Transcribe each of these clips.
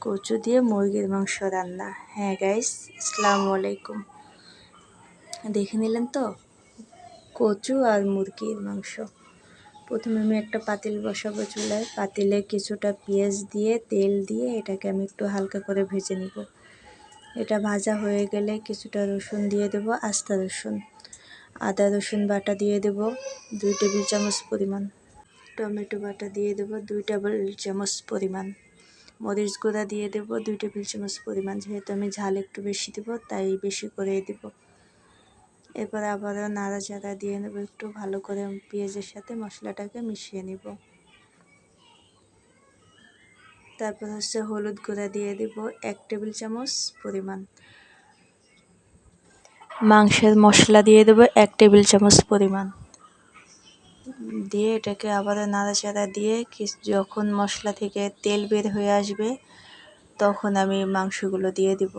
কচু দিয়ে মুরগির মাংস রান্না। হ্যাঁ গাইস, আসসালামু আলাইকুম। দেখে নিলেন তো কচু আর মুরগির মাংস। প্রথমে আমি একটা পাতিল বসাবো চুলায়। পাতিলে কিছুটা পেঁয়াজ দিয়ে তেল দিয়ে এটাকে আমি একটু হালকা করে ভেজে নিব। এটা ভাজা হয়ে গেলে কিছুটা রসুন দিয়ে দেব, আস্তা রসুন। আদা রসুন বাটা দিয়ে দেব 2 টেবিল চামচ পরিমাণ। টমেটো বাটা দিয়ে দেব 2 টেবিল চামচ পরিমাণ। মরিচ গুঁড়া দিয়ে দেব 2 টেবিল চামচ পরিমাণ। যেহেতু আমি ঝাল একটু বেশি দেব তাই বেশি করে দেব। এরপর আবারও নাড়াচাড়া দিয়ে নেব, একটু ভালো করে পেঁয়াজের সাথে মশলাটাকে মিশিয়ে নেব। তারপর হলুদ গুঁড়া দিয়ে দেব 1 টেবিল চামচ পরিমাণ। মাংসের মশলা দিয়ে দেব 1 টেবিল চামচ পরিমাণ। দিয়ে এটাকে আবারও নাড়াচাড়া দিয়ে যখন মশলা থেকে তেল বের হয়ে আসবে তখন আমি মাংসগুলো দিয়ে দিব।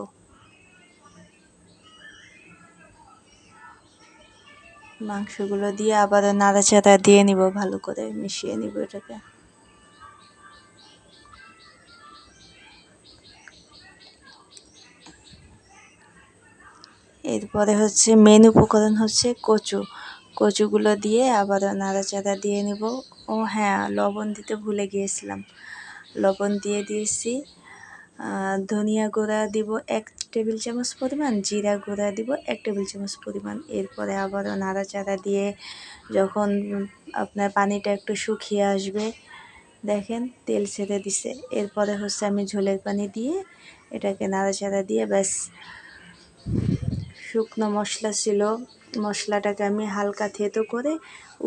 মাংসগুলো দিয়ে আবারও নাড়াচাড়া দিয়ে নিব, ভালো করে মিশিয়ে নিব এটাকে। এরপরে মেন উপকরণ কচুগুলো দিয়ে আবারও নাড়াচাড়া দিয়ে নিব। ও হ্যাঁ, লবণ দিতে ভুলে গিয়েছিলাম, লবণ দিয়ে দিয়েছি। ধনিয়া গুঁড়া দিব 1 টেবিল চামচ পরিমাণ, জিরা গুঁড়া দিব 1 টেবিল চামচ পরিমাণ। এরপরে আবারও নাড়াচাড়া দিয়ে যখন আপনার পানিটা একটু শুকিয়ে আসবে, দেখেন তেল ছেড়ে দিছে। এরপরে আমি ঝোলের পানি দিয়ে এটাকে নাড়াচাড়া দিয়ে ব্যাস। শুকনো মশলা ছিল, মশলাটাকে আমি হালকা থেতো করে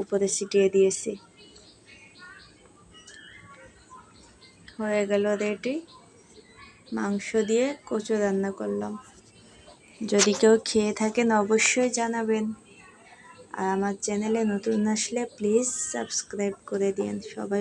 উপরে ছিটিয়ে দিয়েছি। হয়ে গেল রেডি, মাংস দিয়ে কচু রান্না করলাম। যদি কেউ খেয়ে থাকেন অবশ্যই জানাবেন। আর আমার চ্যানেলে নতুন আসলে প্লিজ সাবস্ক্রাইব করে দিন সবাই।